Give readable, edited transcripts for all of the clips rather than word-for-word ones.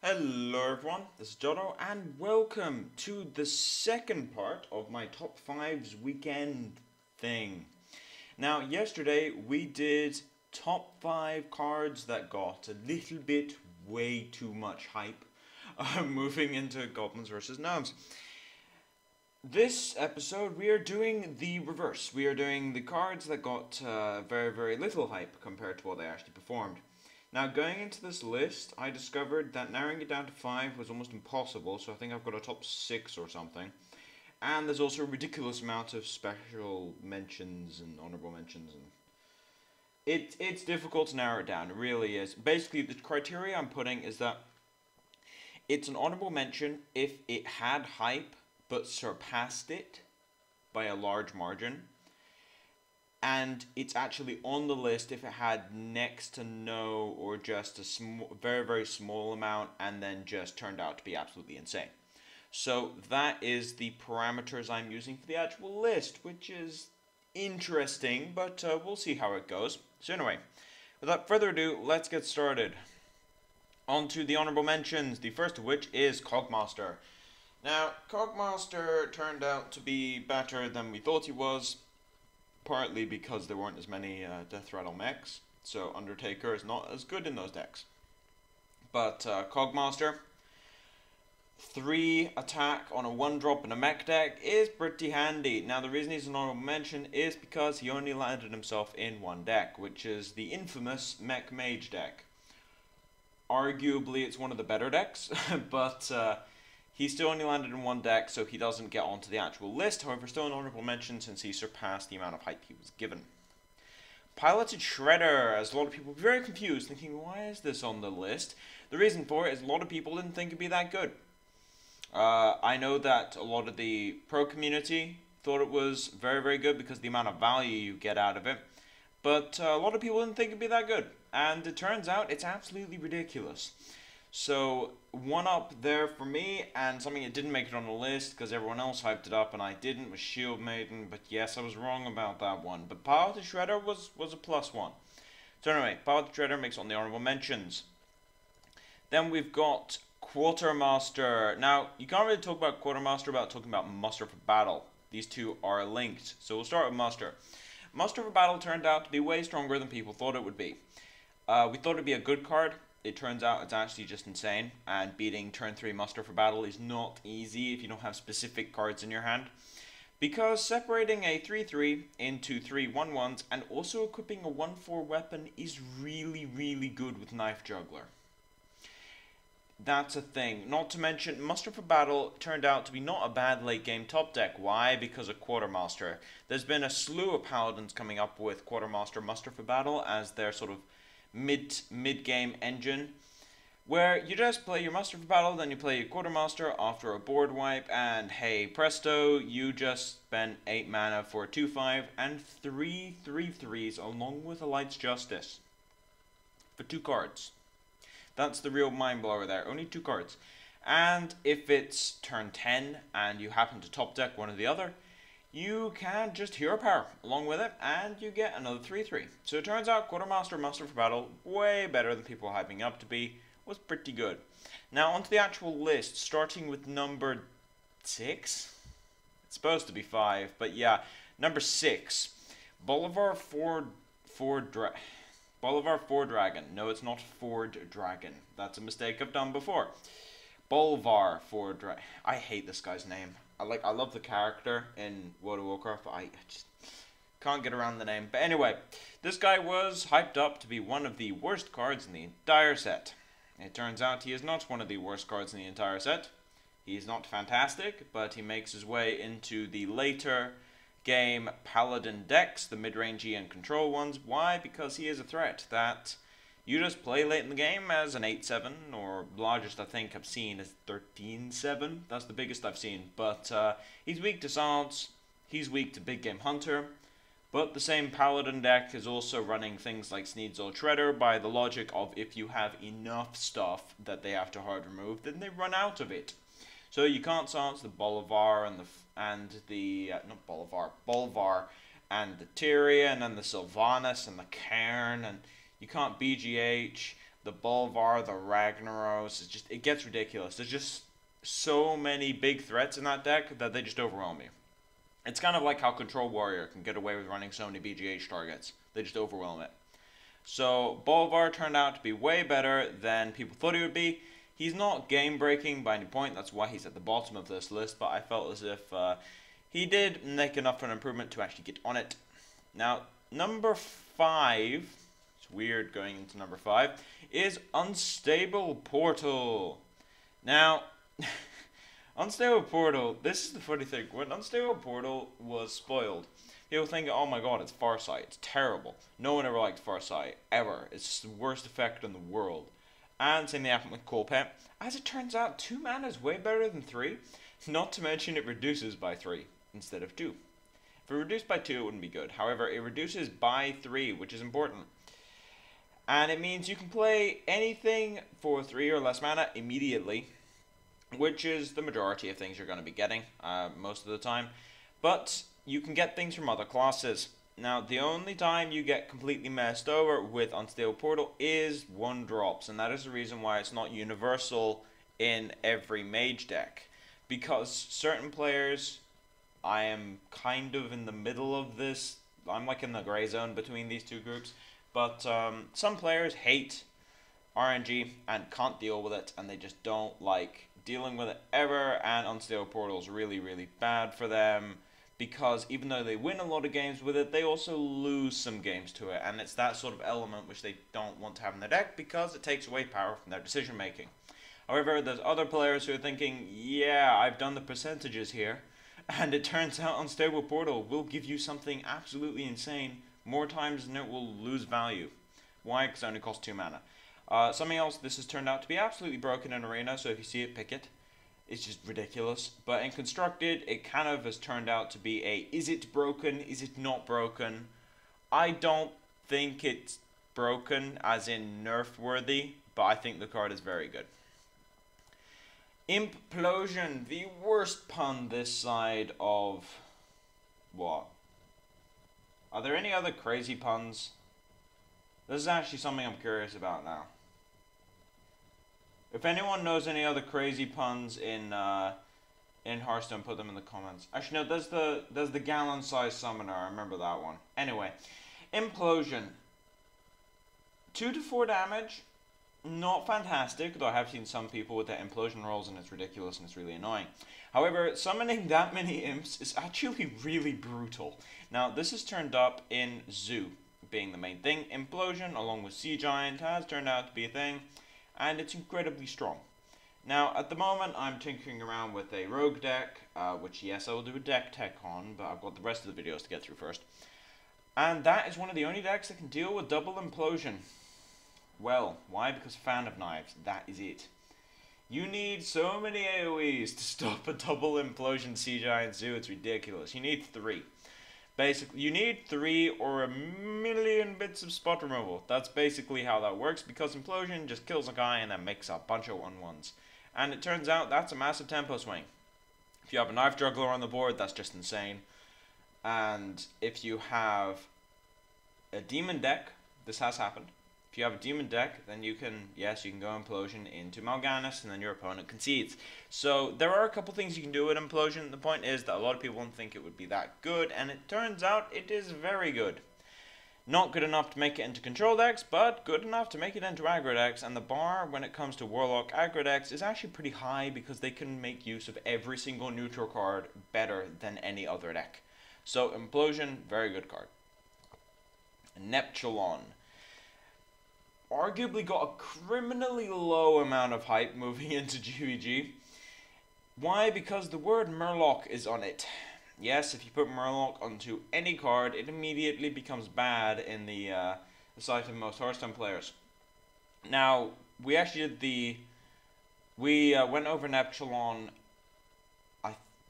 Hello everyone, this is Jotto and welcome to the second part of my top 5s weekend thing. Now yesterday we did top 5 cards that got a little bit way too much hype moving into Goblins vs. Gnomes. This episode we are doing the reverse. We are doing the cards that got very little hype compared to what they actually performed. Now, going into this list, I discovered that narrowing it down to 5 was almost impossible, so I think I've got a top 6 or something. And there's also a ridiculous amount of special mentions and honorable mentions. And it's difficult to narrow it down, it really is. Basically, the criteria I'm putting is that it's an honorable mention if it had hype, but surpassed it by a large margin. And it's actually on the list if it had next to no or just a very small amount and then just turned out to be absolutely insane. So that is the parameters I'm using for the actual list, which is interesting, but we'll see how it goes. So anyway, without further ado, let's get started. On to the honorable mentions, the first of which is Cogmaster. Now, Cogmaster turned out to be better than we thought he was. Partly because there weren't as many Death Rattle mechs, so Undertaker is not as good in those decks. But Cogmaster, 3 attack on a 1-drop in a mech deck is pretty handy. Now the reason he's an honorable mention is because he only landed himself in one deck, which is the infamous Mech Mage deck. Arguably it's one of the better decks, but he still only landed in one deck, so he doesn't get onto the actual list. However, still an honorable mention since he surpassed the amount of hype he was given. Piloted Shredder, as a lot of people were very confused, thinking, why is this on the list? The reason for it is a lot of people didn't think it'd be that good. I know that a lot of the pro community thought it was very good because of the amount of value you get out of it. But a lot of people didn't think it'd be that good. And it turns out it's absolutely ridiculous. So, one up there for me, and something that didn't make it on the list because everyone else hyped it up and I didn't, was Shield Maiden, but yes, I was wrong about that one. But Piloted Shredder was a +1. So anyway, Piloted Shredder makes it on the honorable mentions. Then we've got Quartermaster. Now, you can't really talk about Quartermaster without talking about Muster for Battle. These two are linked, so we'll start with Muster. Muster for Battle turned out to be way stronger than people thought it would be. We thought it'd be a good card. It turns out it's actually just insane, and beating turn 3 Muster for Battle is not easy if you don't have specific cards in your hand. Because separating a 3-3 into 3 1-1s and also equipping a 1-4 weapon is really good with Knife Juggler. That's a thing. Not to mention, Muster for Battle turned out to be not a bad late game top deck. Why? Because of Quartermaster. There's been a slew of Paladins coming up with Quartermaster Muster for Battle as their sort of mid-game engine, where you just play your Muster for Battle, then you play your Quartermaster after a board wipe, and hey presto, you just spent 8 mana for a 2/5 and 3 3/3s along with a Light's Justice for 2 cards. That's the real mind blower there, only 2 cards. And if it's turn 10 and you happen to top deck one or the other, you can just Hero Power along with it, and you get another 3/3. So it turns out Quartermaster Muster for Battle, way better than people were hyping up to be, was pretty good. Now onto the actual list, starting with number 6. It's supposed to be 5, but yeah, number 6. Bolvar Fordragon. No, it's not Fordragon. That's a mistake I've done before. Bolvar Fordragon. I hate this guy's name. I love the character in World of Warcraft, but I just can't get around the name. But anyway, this guy was hyped up to be one of the worst cards in the entire set. It turns out he is not one of the worst cards in the entire set. He's not fantastic, but he makes his way into the later game Paladin decks, the mid-rangey and control ones. Why? Because he is a threat that you just play late in the game as an 8/7, or largest I think I've seen is 13/7. That's the biggest I've seen. But he's weak to Silence, he's weak to Big Game Hunter, but the same Paladin deck is also running things like Sneed's Shredder by the logic of if you have enough stuff that they have to hard remove, then they run out of it. So you can't silence the Bolvar Bolvar and the Tyrion and the Sylvanas and the Cairn, and you can't BGH the Bolvar, the Ragnaros. It gets ridiculous. There's just so many big threats in that deck that they just overwhelm you. It's kind of like how Control Warrior can get away with running so many BGH targets. They just overwhelm it. So Bolvar turned out to be way better than people thought he would be. He's not game-breaking by any point. That's why he's at the bottom of this list. But I felt as if he did make enough of an improvement to actually get on it. Now, number 5, it's weird going into number 5, is Unstable Portal. Now, Unstable Portal, this is the funny thing. When Unstable Portal was spoiled, people think, oh my god, it's Farsight. It's terrible. No one ever liked Farsight, ever. It's the worst effect in the world. And same thing happened with Colpet. As it turns out, 2 mana is way better than 3. Not to mention it reduces by 3 instead of 2. If it reduced by 2, it wouldn't be good. However, it reduces by 3, which is important. And it means you can play anything for 3 or less mana immediately, which is the majority of things you're going to be getting most of the time. But you can get things from other classes. Now, the only time you get completely messed over with Unstable Portal is 1-drops, and that is the reason why it's not universal in every mage deck. Because certain players, I am kind of in the middle of this, I'm like in the gray zone between these two groups, but some players hate RNG and can't deal with it, and they just don't like dealing with it ever, and Unstable Portal is really, really bad for them. Because even though they win a lot of games with it, they also lose some games to it. And it's that sort of element which they don't want to have in their deck because it takes away power from their decision making. However, there's other players who are thinking, yeah, I've done the percentages here. And it turns out Unstable Portal will give you something absolutely insane more times than it will lose value. Why? Because it only costs 2 mana. Something else, this has turned out to be absolutely broken in Arena, so if you see it, pick it. It's just ridiculous. But in Constructed, it kind of has turned out to be a, is it broken, is it not broken? I don't think it's broken, as in nerf-worthy, but I think the card is very good. Implosion, the worst pun this side of... what? Are there any other crazy puns? This is actually something I'm curious about now. If anyone knows any other crazy puns in Hearthstone, put them in the comments. Actually, no, there's the gallon-sized summoner. I remember that one. Anyway, Implosion. 2 to 4 damage. Not fantastic, though I have seen some people with their Implosion rolls, and it's ridiculous and it's really annoying. However, summoning that many imps is actually really brutal. Now, this has turned up in Zoo, being the main thing. Implosion, along with Sea Giant, has turned out to be a thing. And it's incredibly strong. Now, at the moment, I'm tinkering around with a rogue deck, which, yes, I will do a deck tech on, but I've got the rest of the videos to get through first. And that is one of the only decks that can deal with double Implosion. Well, why? Because Fan of Knives, that is it. You need so many AoEs to stop a double Implosion Sea Giant Zoo, it's ridiculous. You need 3. Basically, you need 3 or 1,000,000 bits of spot removal. That's basically how that works, because Implosion just kills a guy and then makes a bunch of 1/1s. And it turns out that's a massive tempo swing. If you have a Knife Juggler on the board, that's just insane. And if you have a Demon deck, this has happened. If you have a Demon deck, then you can, yes, you can go Implosion into Mal'Ganis, and then your opponent concedes. So there are a couple things you can do with Implosion. The point is that a lot of people won't think it would be that good, and it turns out it is very good. Not good enough to make it into control decks, but good enough to make it into aggro decks, and the bar when it comes to Warlock aggro decks is actually pretty high because they can make use of every single neutral card better than any other deck. So Implosion, very good card. Neptulon. Arguably got a criminally low amount of hype moving into GvG. Why? Because the word Murloc is on it. Yes, if you put Murloc onto any card, it immediately becomes bad in the sight of most Hearthstone players. Now, we actually did we went over Neptulon.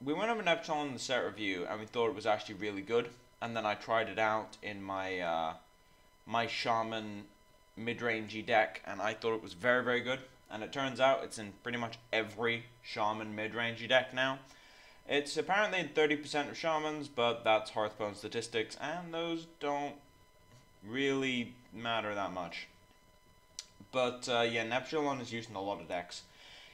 We went over Neptulon in the set review, and we thought it was actually really good. And then I tried it out in my my Shaman mid-rangey deck, and I thought it was very, very good. And it turns out it's in pretty much every Shaman mid-rangey deck now. It's apparently in 30% of Shamans, but that's Hearthstone statistics, and those don't really matter that much. But yeah, Neptulon is used in a lot of decks.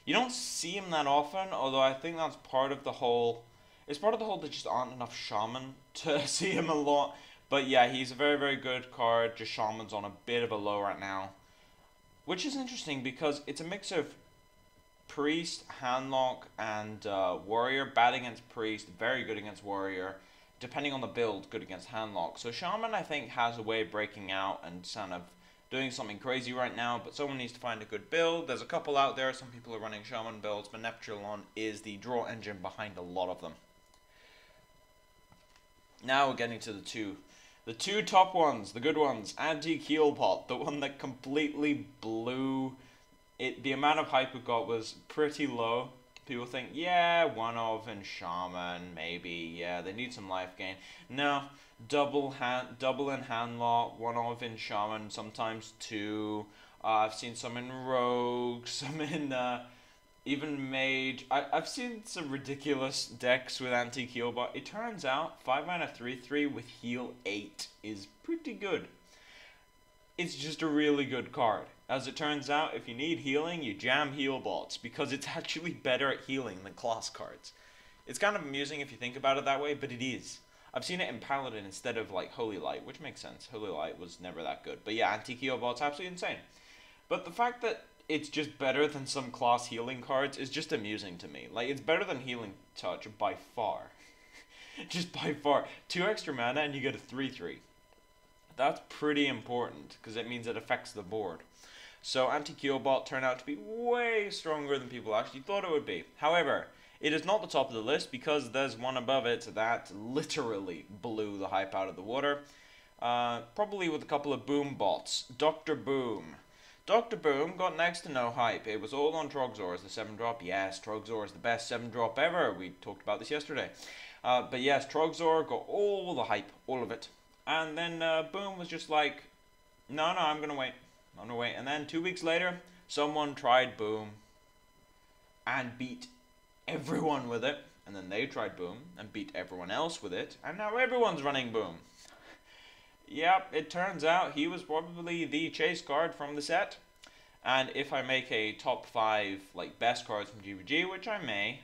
You don't see him that often, although I think that's part of the whole... It's part of the whole there just aren't enough Shaman to see him a lot. But yeah, he's a very, very good card. Just Shaman's on a bit of a low right now. Which is interesting because it's a mix of Priest, Handlock, and Warrior. Bad against Priest, very good against Warrior. Depending on the build, good against Handlock. So Shaman, I think, has a way of breaking out and kind of doing something crazy right now, but someone needs to find a good build. There's a couple out there. Some people are running Shaman builds, but Neptulon is the draw engine behind a lot of them. Now we're getting to the two top ones, the good ones. Anti-healbot, the one that completely blew it. The amount of hype it got was pretty low. People think, yeah, one of and Shaman, maybe, yeah, they need some life gain. No, double in Handlock, one of in Shaman, sometimes two. I've seen some in Rogue, some in even Mage. I've seen some ridiculous decks with anti-healbot. It turns out 5 mana 3/3 with heal 8 is pretty good. It's just a really good card. As it turns out, if you need healing, you jam healbots, because it's actually better at healing than class cards. It's kind of amusing if you think about it that way, but it is. I've seen it in Paladin instead of like Holy Light, which makes sense. Holy Light was never that good. But yeah, anti-healbot's absolutely insane. But the fact that it's just better than some class healing cards is just amusing to me. Like, it's better than Healing Touch by far. Just by far. 2 extra mana and you get a 3/3. That's pretty important, because it means it affects the board. So anti-healbot turned out to be way stronger than people actually thought it would be. However, it is not the top of the list, because there's one above it that literally blew the hype out of the water. Probably with a couple of boom bots. Dr. Boom. Dr. Boom got next to no hype. It was all on Trogzor as the 7-drop. Yes, Trogzor is the best 7-drop ever. We talked about this yesterday. But yes, Trogzor got all the hype, all of it. And then Boom was just like, no, I'm going to wait. I'm going to wait. And then 2 weeks later, someone tried Boom and beat everyone with it. And then they tried Boom and beat everyone else with it. And now everyone's running Boom. Yep, it turns out he was probably the chase card from the set. And if I make a top 5 like best cards from GvG, which I may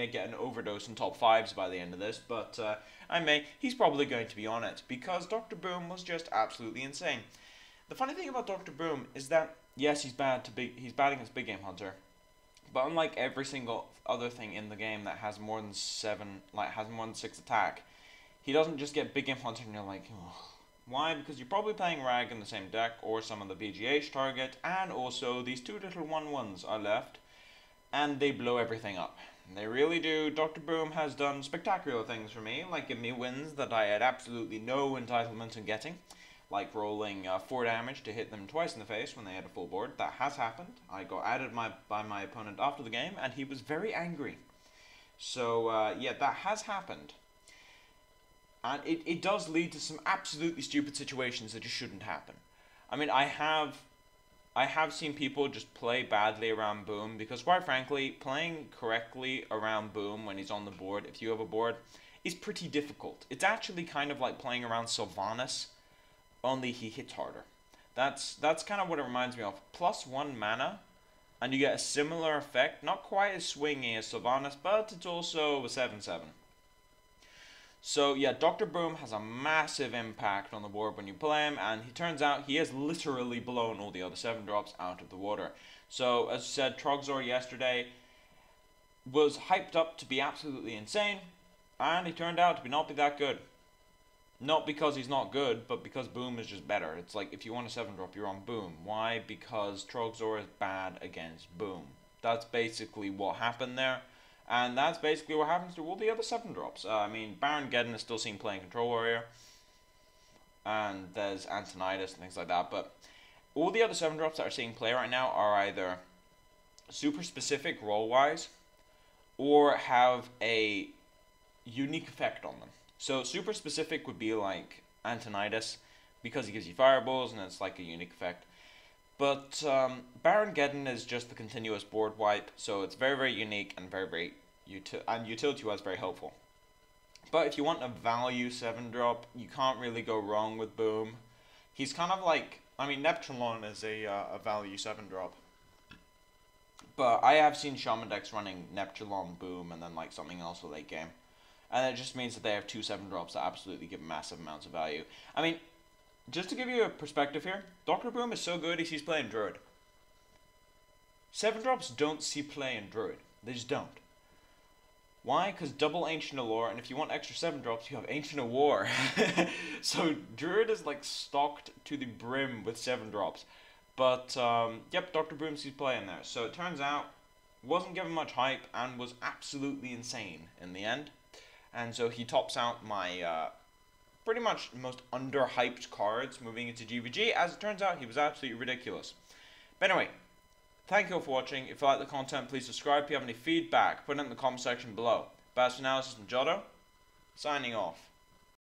get an overdose in top 5s by the end of this, but he's probably going to be on it, because Dr. Boom was just absolutely insane. The funny thing about Dr. Boom is that, yes, he's bad against Big Game Hunter, but unlike every single other thing in the game that has more than 6 attack, he doesn't just get Big Game Hunter and you're like, ugh. Why? Because you're probably playing Rag in the same deck, or some of the BGH target, and also these 2 little 1/1s are left, and they blow everything up. They really do. Dr. Boom has done spectacular things for me, like give me wins that I had absolutely no entitlement in getting, like rolling 4 damage to hit them twice in the face when they had a full board. That has happened. I got added by my opponent after the game, and he was very angry. So, yeah, that has happened. And it does lead to some absolutely stupid situations that just shouldn't happen. I mean, I have seen people just play badly around Boom, because quite frankly, playing correctly around Boom when he's on the board, if you have a board, is pretty difficult. It's actually kind of like playing around Sylvanas, only he hits harder. That's kind of what it reminds me of. +1 mana, and you get a similar effect, not quite as swingy as Sylvanas, but it's also a 7/7. So yeah, Dr. Boom has a massive impact on the board when you play him, and it turns out he has literally blown all the other 7-drops out of the water. So as I said, Trogzor yesterday was hyped up to be absolutely insane, and he turned out to not be that good. Not because he's not good, but because Boom is just better. It's like, if you want a 7-drop, you're on Boom. Why? Because Trogzor is bad against Boom. That's basically what happened there. And that's basically what happens to all the other 7-drops. I mean, Baron Geddon is still seen playing Control Warrior. And there's Antonidas and things like that. But all the other 7-drops that are seeing play right now are either super specific role-wise, or have a unique effect on them. So super specific would be like Antonidas, because he gives you fireballs and it's like a unique effect. But Baron Geddon is just the continuous board wipe, so it's very, very unique and very utility-wise very helpful. But if you want a value 7-drop, you can't really go wrong with Boom. He's kind of like, I mean, Neptulon is a value 7-drop. But I have seen Shaman decks running Neptulon, Boom, and then like something else for late game. And it just means that they have 2 7-drops that absolutely give massive amounts of value. I mean, just to give you a perspective here, Dr. Boom is so good he sees play in Druid. 7-drops don't see play in Druid. They just don't. Why? Because double Ancient Allure, and if you want extra 7-drops, you have Ancient of War. So Druid is like stocked to the brim with 7-drops. But, yep, Dr. Boom sees play in there. So it turns out, wasn't given much hype, and was absolutely insane in the end. And so he tops out my, pretty much most underhyped cards moving into GvG. As it turns out, he was absolutely ridiculous. But anyway, thank you all for watching. If you like the content, please subscribe. If you have any feedback, put it in the comment section below. But as for now, this is Jotto, signing off.